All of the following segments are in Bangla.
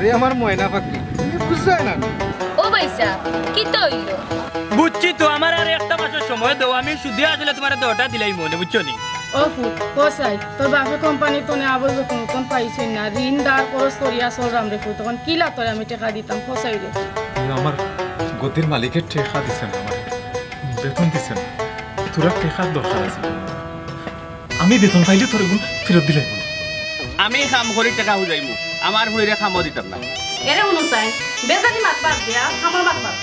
আরে আমার ময়না পাখি তুমি বুঝছাই না ও ভাইসা কি তো হইলো বুঝছি তো আমার আর একটা মাসের সময় দাও আমি শুধু আসলে তোমার দোটা দিলাই মনে বুঝছো নি ও ফুট কোসাই তোর বাপে কোম্পানি তো নে আবল কোন পাইছেন না ঋণ দাঁড় খরচ করিয়া চলরাম রে ফুট তখন কি লাগতরে আমি টাকা দিতাম কোসাই রে আমার গদির মালিকের টেকা দিছেন আমার বেতন দিছেন তোরা টেকার দরকার আছে আমি বেতন পাইলে তোর গুণ ফেরত দিলাই আমি কাম করি টাকা হুজাইমু আমার হুইরে কামও দিতাম না এরে অনুসাই বেজানি মাত বাদ দিয়া আমার মাত বাদ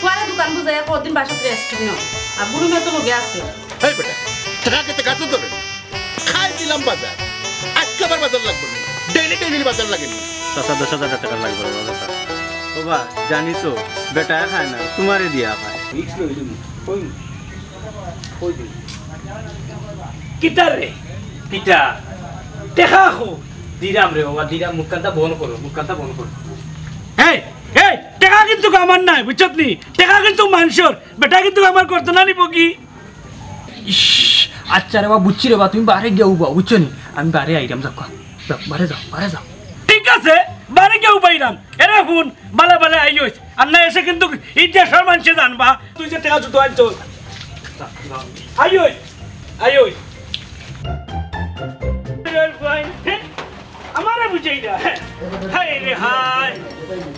ফুয়ারে দোকান বুঝাইয়া কদিন বাসাত রেস্ট নিও আর বুড়ো মেয়ে তো লগে আছে এই বেটা টাকা কেটে গাছ ধরে খাই দিলাম বাজার আজকে আবার বাজার লাগবে ডেইলি ডেইলি বাজার লাগে চাচা 10,000 টাকা লাগবে চাচা বাবা জানি তো বেটা খায় না তোমারে দিয়া খায় কিটা রে কিটা দেখা হো দিরাম রে বাবা দিরাম মুখকান্তা বন্ধ করো মুখকান্তা বন্ধ করো এই এই টাকা কিন্তু আমার নাই বুঝছত নি টাকা কিন্তু মানুষের বেটা কিন্তু আমার করতে না নিব কি ইস আচ্ছা রে বাবা বুঝছি রে বাবা তুমি বাড়ি গিয়ে উবা বুঝছো নি আমি বাড়ি আইরাম যাও যাও বাড়ি যাও ঠিক আছে বাড়ি গিয়ে উবাইরাম এরে শুন বালে বালে আইস আর না এসে কিন্তু ইতিহাসের মানুষে জানবা তুই যে টাকা জুতো আনছো আইস আমারে বুঝাই না হাই রে হাই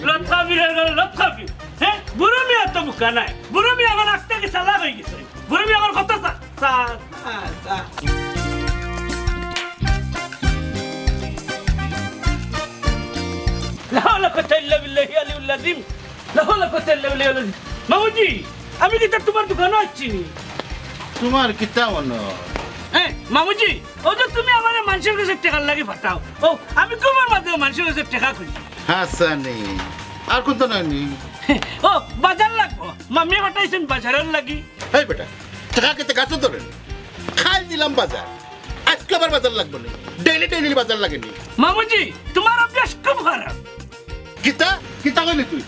লক্ষাবি হ্যাঁ বুড়ো মিয়া তো মুখা নাই বুড়ো মিয়া আমার আস্তে কি সালা হয়ে গেছে বুড়ো মিয়া আমার কত মামুজি আমি কি তোমার দোকানে আসছি তোমার কিতা মনে হ্যাঁ মামুজি ও যে তুমি আমার মানুষের কাছে টাকা লাগি ফাটাও ও আমি তোমার মাধ্যমে মানুষের কাছে টাকা করি হাসানি আর কোন তো নাই ও বাজার লাগবো মামি ফাটাইছেন বাজারের লাগি এই বেটা টাকা কেটে গাছ ধরে খাই দিলাম বাজার আজকে আবার বাজার লাগবে না ডেইলি ডেইলি বাজার লাগে মামুজি তোমার অভ্যাস খুব খারাপ কিতা কিতা কইলি তুই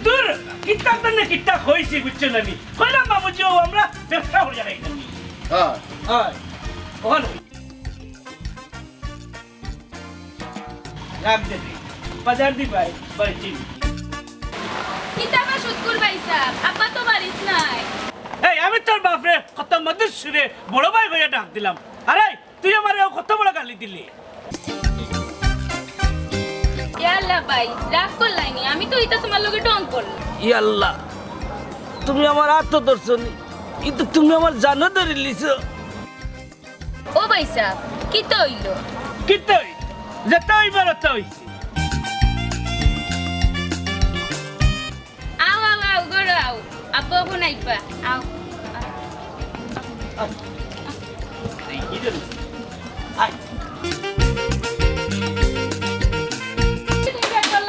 দূর কিতা না কিতা হইছে বুঝছো না নি কইলাম মামুজি ও আমরা ব্যবসা করে যাই না হ্যাঁ হ্যাঁ ওখানে রাখ দে বাজার দি ভাই বাড়ি কিতাবা শুকুর ভাইসা আপা তো বাড়িত নাই এই আমি তোর বাপরে কত মধুর সুরে বড় ভাই ভাইয়া ডাক দিলাম আরে তুই আমার কত বড় গালি দিলি ইয়াল্লা ভাই রাগ করলাইনি আমি তো এটা তোমার লগে টং করলাম ইয়াল্লাহ তুমি আমার হাত ধরছনি কিন্তু তুমি আমার জানো ধরে লিছো ও ভাইসা কি তো হইলো কি তুই যেটা হইবার তো হইছে আও গড় আও আপু ফোন আইবা আও আই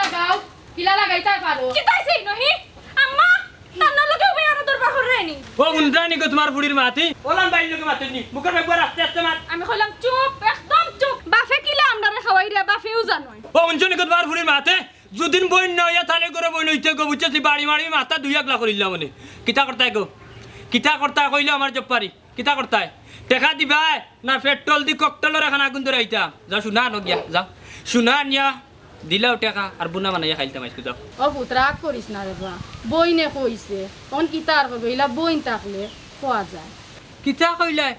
লাগাও কিলা লাগাইতে পারো কি তাইছে নহি আম্মা তান্না লগে ওই আর তোর বাহর রেনি ও উন্ডানি কো তোমার বুড়ির মাতি ওলান বাইর লগে মাতিনি মুখের একবার আস্তে আস্তে মাত আমি কইলাম চুপ একদম চুপ বাফে কিলা আমরারে খাওয়াই রে বাফেও জানোই ও উনজনি কো তোমার বুড়ির মাতে যদিন বইন নয়া থানে করে বইন হইতে গো বুঝছি বাড়ি মারি মাথা দুই একলা করিলা মানে কিতা করতাই গো কিতা করতা কইলে আমার জব পারি কিতা করতাই টাকা দিবা না পেট্রোল দি ককটেলর এখানে আগুন ধরে আইতা যাও শুনা নগিয়া যাও শুনা নিয়া দিলাও টাকা আর বুনা বানাইয়া খাইতাম আজকে যাও ও পুত রাগ করিস না রে বা বইনে কইছে কোন কিতা আর কইবে ইলা বইন থাকলে খোয়া যায় কিতা কইলাই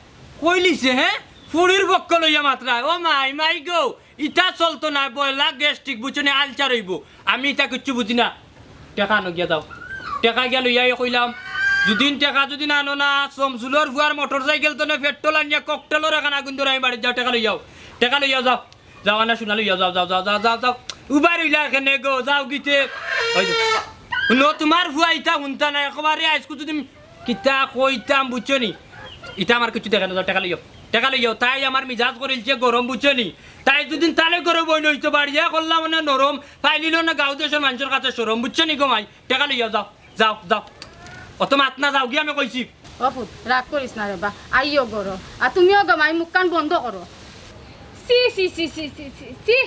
কইলিছে হে ফুড়ির বক্ক লইয়া মাত্রা ও মাই গো ইটা চলতো না বয়লা গ্যাস্ট্রিক বুঝনে আলচার হইব আমি ইটা কিচ্ছু বুঝি না টাকা নগিয়া দাও টাকা গিয়া লইয়া কইলাম যদিন টাকা যদি না আনো না সমজুলর ভুয়ার মোটর সাইকেল তো না পেট্রোল আনিয়া ককটেলর এখানে আগুন ধরে আমি বাড়িতে যাও টাকা লইয়াও যাও যাও না শোনা লইয়া যাও উবার হইলা এখানে গো যাও গিতে নো তোমার ভুয়া ইটা শুনতা না একবারে আজকে যদি কিতা কইতাম বুঝছো নি ইটা আমার কিছু দেখা না টাকা লইয়াও তাই আমার মিজাজ করিলছে গরম বুঝছো নি তাই দুদিন তালে গরম বই নইতো বাড়িয়া করলাম মানে নরম ফাইলিল না গাঁও দেশের মানুষের কাছে সরম বুঝছো নি গমাই টাকা লইয়াও যাও অত মাত না যাও গিয়ে আমি কইছি ও পুত রাগ করিস না রে বা আইও গরো আর তুমিও গমাই মুখ কান বন্ধ করো সি সি সি সি সি সি সি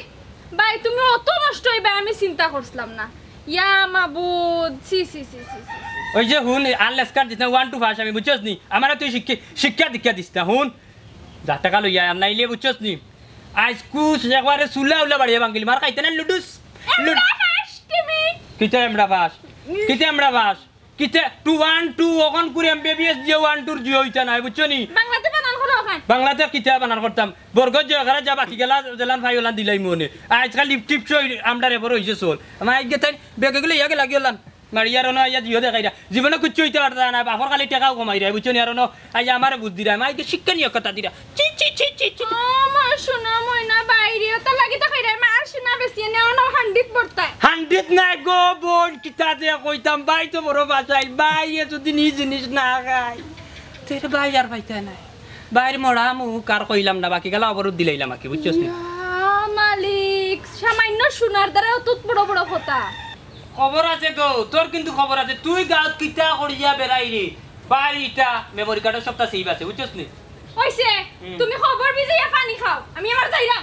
ভাই তুমি অত নষ্ট হইবে আমি চিন্তা করছিলাম না ইয়া মাবুদ সি সি সি সি সি ওই যে হুন আনলেস কার্ড দিস না 1 to 5 আমি বুঝছস নি আমার তুই শিক্ষা দীক্ষা দিস না হুন যা টাকা লইয়া আর নাইলে বুঝছস নি আজ কুছ একবারে সুলা উলা বাড়িয়া বাঙ্গিলি মার খাইতে না লুডুস কিতা আমরা বাস কিতা 2 1 2 ওখান করে এমবিবিএস যে 1 2 জিও হইতা নাই বুঝছো নি বাংলাতে বানান করো ওখান বাংলাতে কিতা বানার করতাম বর্গ যে ঘরে যা বাকি গেলা জেলান ভাই ওলান দিলাই মনে আজকাল লিপ টিপ সই আমরা রে বড় হইছে সোল আমার আগে তাই বেগে গেলে ইয়াকে লাগিলাম মারিয়ার না ইয়া জিও দেখাইরা জীবনে কুচ্ছ হইতে পারতা না বাপর খালি টাকাও কমাই রে বুঝছো নি আর না আজ আমারে বুঝ দিরা আমি আগে শিক্ষা নিয়ে কথা দিরা চি চি চি চি চি আমার শোনা ময়না বাইরে তো লাগি তো খাইরা মার শোনা বেশি নেও না হান্ডিত পড়তা 100 নাই গো বোন কিতা যে কইতাম ভাই তো বড় বাঁচাই ভাই এ যদি নি জিনিস না খাই তোর ভাই আর পাইতা নাই বাইরে মরা মুখ আর কইলাম না বাকি গেলা অবরোধ দিলাইলাম আকি বুঝছস নি মালিক সামান্য শোনার দ্বারা তো বড় বড় কথা খবর আছে গো তোর কিন্তু খবর আছে তুই গাঁত কিতা করিয়া বেড়াই রে বাড়িটা মেমোরি কার্ডের সপ্তাহ সেভ আছে বুঝছস নি হইছে তুমি খবর বিজয়া পানি খাও আমি আমার যাইরা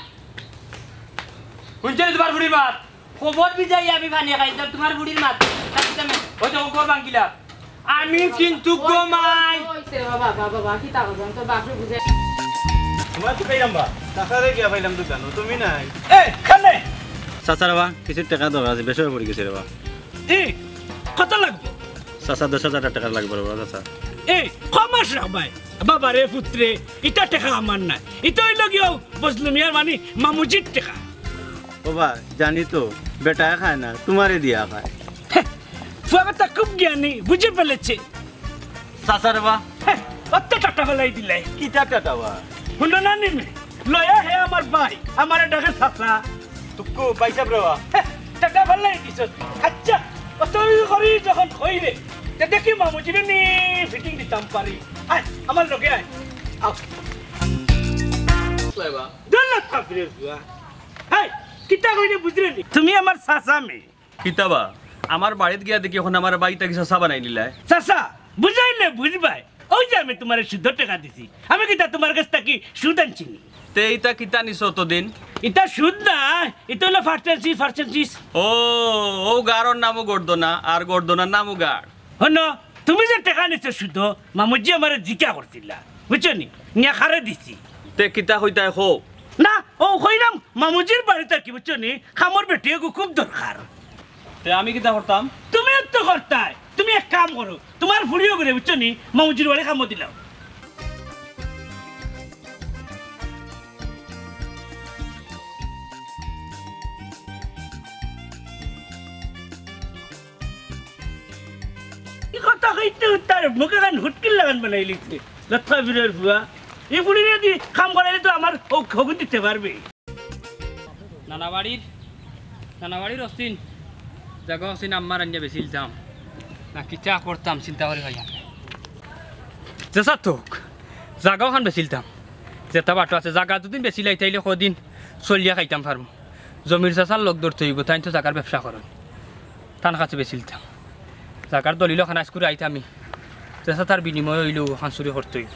শুনছেন তোমার বুড়ির মাত খবর বিজাই আমি পানি খাইতাম তোমার বুড়ির মাত ওই তো খবর বাঙ্গিলা আমি কিন্তু গোমাই হইছে বাবা বাবা কি তা করবেন তো বাপরে বুঝে আমার তো পাইলাম বা টাকা রে গিয়া পাইলাম দোকান তুমি নাই এ খালে চাচা রে বা কিছু টাকা দরকার আছে বেশি পড়ে গেছে রে বা এ কত লাগবে চাচা 10,000 টাকা লাগবে রে বা চাচা এ কমাস রাখবাই বাবা রে পুত্রে এটা টাকা আমার নাই এটা হইল গিয়াও বসলুম ইয়ার মানে মামুজির টাকা বাবা জানি তো বেটা খায় না তোমারে দিয়া খায় ফুয়াটা খুব জ্ঞানী বুঝে ফেলেছে চাচা রে বা অত টাকা ফেলাই দিলে কি টাকা বা শুনো না নিমে লয়া হে আমার ভাই আমার ডাকে সাসা তুকু পয়সা রে বা টাকা ফেলাই দিছ আচ্ছা অত করি যখন হইলে তে কি মামুজিরে নি ফিটিং দিতাম পারি আয় আমার লগে আয় আও লাইবা দল্লা থাকরে ফুয়া হাই কিতা কইলে বুঝরে নি তুমি আমার সাসা মে কিতাবা আমার বাড়িতে গিয়া দেখি এখন আমার বাইটা কি চাচা বানাই নিলাই সাসা বুঝাইলে বুঝবাই ওই যে আমি তোমার শুদ্ধ টাকা দিছি আমি কিতা তোমার কাছ থেকে সুদ আনছি তে এইটা কিতা নিছ তো দিন এটা সুদ না এটা হলো ফার্সেন্সিস ও ও গারর নামও গর্দনা আর গর্দনার নামও গার হন তুমি যে টাকা নিচ্ছ শুদ্ধ মামুজি আমার জিকা করছিলা বুঝছো নি নিয়া খারে দিছি তে কিতা হইতাই হো না ও কইলাম মামুজির বাড়িতে কি বুঝছো নি খামর বেটিয়ে খুব দরকার তে আমি কিতা করতাম তুমি তো করতাই তুমি এক কাম করো তোমার ফুড়িও করে বুঝছো নি মামুজির বাড়ি খামো দিলাম কথা কইতে তার মুখে গান হুটকিল লাগান বানাই লিখছে লক্ষা বীরের ভুয়া এই ফুড়ি যদি কাম করাইলে তো আমার খবর দিতে পারবে নানা বাড়ির অস্তিন জাগা অস্তিন আম্মার আনিয়া বেশি দাম না কিতা করতাম চিন্তা করে ভাই যেসা তোক জাগা ওখান বেছিলতাম যেটা বাটো আছে জাগা দুদিন বেশি লাই তাইলে কদিন চলিয়া খাইতাম পারবো জমির চাষার লোক ধরতে হইব তাই তো জাগার ব্যবসা করেন তার কাছে বেছিলতাম জাগার দলিল খান আজ করে আইতামি যেসা তার বিনিময় হইল ওখান চুরি করতে হইব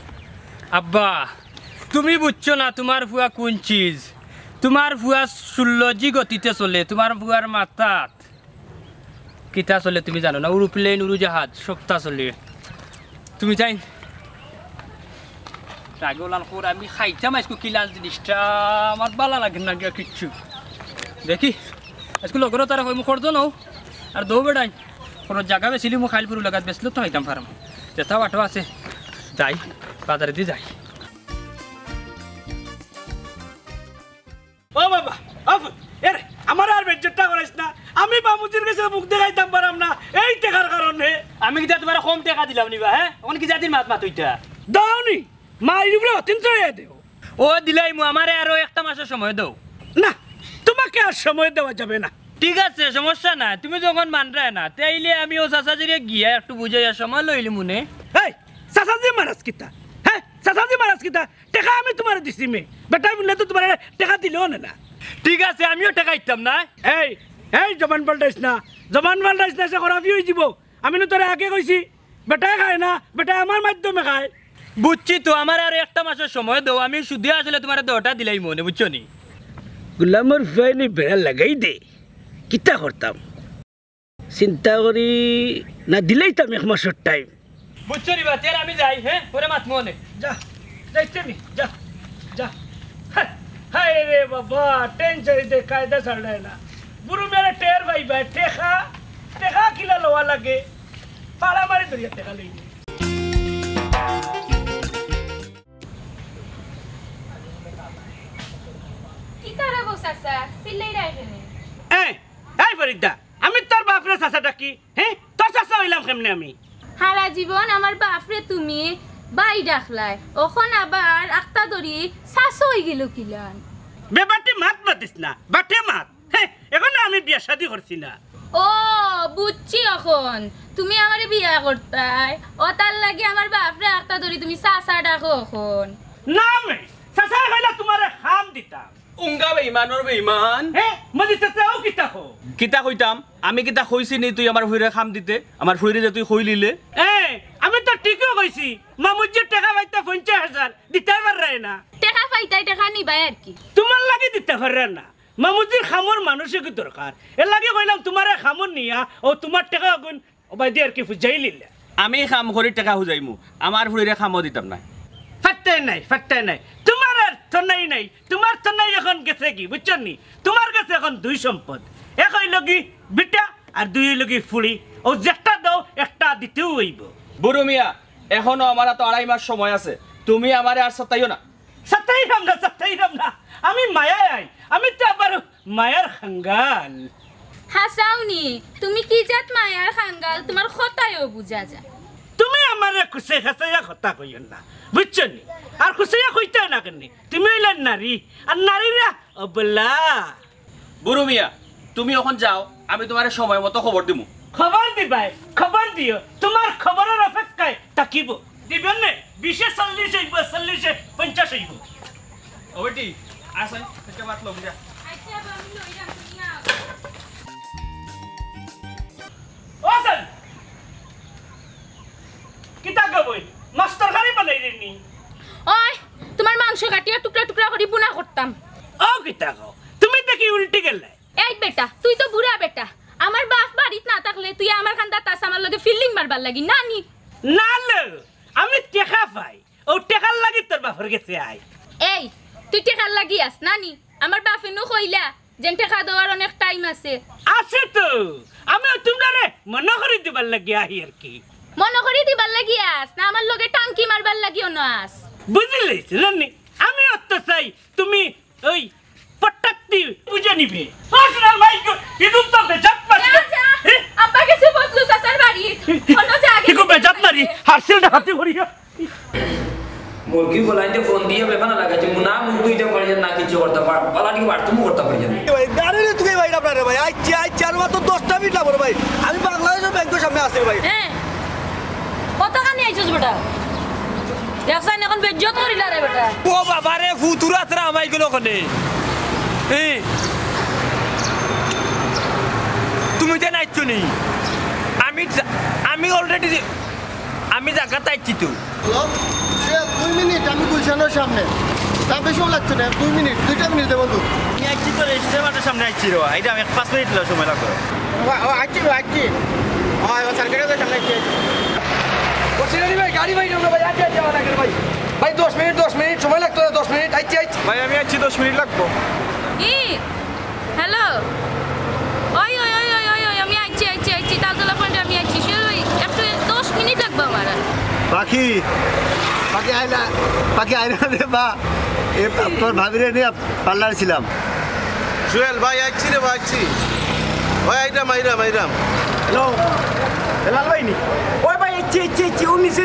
আব্বা তুমি বুঝছো না তোমার ফুয়া কোন চিজ তোমার ফুয়া 16 গতিতে চলে তোমার ফুয়ার মাথাত কিতা চলে তুমি জানো না উড়োপ্লেন উড়োজাহাজ সবটা চলে তুমি যাই রাগলাল করে আমি খাইতাম আজকে কিলাল জিনিসটা আমার ভালো লাগে না কিচ্ছু দেখি আজকে লগর তারা কই মুখ করতো নাও আর দৌ বেড়াই কোনো জায়গা বেছিলি মোক খাইল পুরো লাগাত বেসলো তো খাইতাম পারম যেটা বাটো আছে যাই বাজারে দিয়ে যাই ও বাবা এর আমার আর বেজ্জতটা করাইস না আমি মামুজির কাছে মুখ দেখাইতাম পারাম না এই টাকার কারণে আমি কি তোমার কম টাকা দিলাম নিবা হ্যাঁ এখন কি জাতির মাত মাতুইটা দাওনি মাইরি বলে অত্যন্ত দেও ও দিলাই মু আমারে আরো একটা মাসের সময় দাও না তোমাকে আর সময় দেওয়া যাবে না ঠিক আছে সমস্যা না তুমি যখন মানরায় না তাইলে আমি ও চাচাজিরে গিয়া একটু বুঝাইয়া সময় লইলি মনে এই চাচাজি মারাজ কিতা হ্যাঁ চাচাজি মারাজ কিতা টাকা আমি তোমার দিছি মে বেটা বললে তো তোমার টাকা দিলেও না ঠিক আছে আমিও টাকা দিতাম না এই এই জবান পাল্টাইস না সে খরাবি হয়ে যাব আমি না তোরে আগে কইছি বেটাই খায় না বেটা আমার মাধ্যমে খায় বুঝছি তো আমার আর একটা মাসের সময় দাও আমি শুধু আসলে তোমার দোটা দিলাই মনে বুঝছো নি গুলামর ফাইনি বেড়া লাগাই দে কিতা করতাম চিন্তা করি না দিলেই তো আমি এক মাসের টাইম বুঝছো নি বা তেল আমি যাই হ্যাঁ পরে মাত মনে যা যাইতে নি যা যা হায় রে বাবা টেনশন দে কায়দা ছাড়াই না বুড়ো মেরে টের ভাই ভাই টেকা টেকা কিলা লওয়া লাগে পাড়া মারি ধরিয়া টেকা লই কি করে গো চাচা সিলাই রাখেনি এই ফরিদা আমি তোর বাপরে চাচা ডাকি হ্যাঁ তোর চাচা হইলাম কেমনে আমি সারা জীবন আমার বাপরে তুমি বাই ডাকলাই ওখন আবার আক্তা ধরি শাশু হয়ে গেল কিলান বেবাটি মাত মাতিস না বাটে মাত হ্যাঁ এখন আমি বিয়া শাদি করছি না ও বুঝছি এখন তুমি আমারে বিয়া করতাই ও তার লাগে আমার বাপরে আক্তা ধরি তুমি চাচা ডাকো এখন না মে চাচা হইলা তোমারে খাম দিতাম উংগা বেইমানৰ বেইমান হ্যাঁ মজি চাচাও কিতা হো কিতা কইতাম আমি কিতা কইছি নি তুই আমার ফুইরে খাম দিতে আমার ফুইরে যে তুই কই লিলে আমি তো ঠিকই কইছি মামুজির টাকা পাইতে 50,000 দিতে পারে না টাকা পাইতাই টাকা নিবাই আর কি তোমার লাগে দিতে পারে না মামুজির খামর মানুষের কি দরকার এর লাগে কইলাম তোমারে খামর নিয়া ও তোমার টাকা গুণ ওবাই দিয়ে আর কি ফুজাই লিলে আমি খাম করে টাকা হুজাইমু আমার ফুইরে খামও দিতাম না ফাটতে নাই তোমার আর তো নাই তোমার তো নাই এখন গেছে কি বুঝছেন নি তোমার কাছে এখন দুই সম্পদ এক হইল কি বিটা আর দুই হইল কি ফুড়ি ও যেটা দাও একটা দিতেও হইব বুড়ো মিয়া এখনো আমার তো 2.5 মাস সময় আছে তুমি আমারে আর সতাইও না সতাইরাম না আমি মায়াই আমি তো আবার মায়ার খাঙ্গাল হাসাওনি তুমি কি জাত মায়ার খাঙ্গাল তোমার কথায়ও বুঝা যায় তুমি আমারে খুশে খাসাইয়া কথা কইও না বুঝছেন নি আর খুশিয়া কইতে না কেন তুমি হইলে নারী আর নারীরা অবলা বুড়ো মিয়া তুমি এখন যাও আমি তোমারে সময় মতো খবর দিমু খবর দিবাই খবর দিও তোমার খবরের অপেক্ষায় তাকিব দিবেন নে 20-40 হইব 40-50 হইব ও বেটি আসেন থেকে বাত লব যা আচ্ছা আমি লইরাম তুমি আও ওসন কিতা কবই মাস্টার গাড়ি বানাই দেনি ওই তোমার মাংস কাটিয়া টুকরা টুকরা করে বুনা করতাম ও কিতা কও তুমি দেখি উল্টি গেলে এই বেটা তুই তো বুড়া বেটা আমার বাপ বাড়িত না থাকলে তুই আমার খান্দা তাস আমার লগে ফিল্ডিং মারবার লাগি নানি না লো আমি টেকা পাই ও টেকার লাগি তোর বাপর গেছে আই এই তুই টেকার লাগি আস নানি আমার বাপে নো কইলা যেন টেকা দেওয়ার অনেক টাইম আছে আছে তো আমি তোমরা মনে করে দিবার লাগি আই আর কি মনে করি দিবার লাগি আস না আমার লগে টাঙ্কি মারবার লাগিও না আস বুঝলি রানি আমি অত চাই তুমি ওই পট্টাক্তি বুঝে নিবে আসলাম ভাই ইদুম তো বেজাত পারি আব্বা গেছে বদলু চাচার বাড়ি কোন জায়গা কি বেজাত নারি হাসিল হাতি ভরিয়া মুরগি বলাইতে ফোন দিয়ে বেখানা লাগাইছে মুনা মুরগিটা পারি না কিছু করতে পার পালাটি বার তুমি করতে পারি না ভাই গাড়ি রে তুই ভাই আপনারে ভাই আই চার মাত্র 10টা মিনিট লাগবে ভাই আমি বাংলাদেশের ব্যাংকের সামনে আছি ভাই হ্যাঁ কত কানি আইছস বেটা দেখছাই এখন বেজ্জত করিলা রে বেটা ও বাবা রে ফুতুরা তরা আমাই গেল কোনে তুমি যে নাইছো নি আমি অলরেডি আমি জায়গাতে আইছি তো 2 মিনিট আমি গুলশানের সামনে তা বেশি লাগছে না 2 মিনিট 2টা মিনিট দে বন্ধু আমি আইছি তো রেস্টুরেন্টের সামনে আইছি রে এটা আমি 5 মিনিট সময় লাগবে আইছি ওই সরকারের সামনে আইছি বসিরানি ভাই গাড়ি ভাই ভাই আইছি যাওয়া লাগে ভাই ভাই 10 মিনিট সময় লাগতো 10 মিনিট আইছি ভাই আমি আইছি 10 মিনিট লাগবে ই হ্যালো ওই ওই ওই ওই ওই ওই আমি আইছি তালতলা পয়েন্টে আমি আইছি ওই একটু 10 মিনিট লাগবে আমার পাখি আইলা রে বা এ তোর ভাবিরে নিয়ে পার্লার ছিলাম জুয়েল ভাই আইছি রে ভাই আইছি ওই আইরাম হ্যালো লাল ভাই নি ওই ভাই ইচ্ছে ও নিচে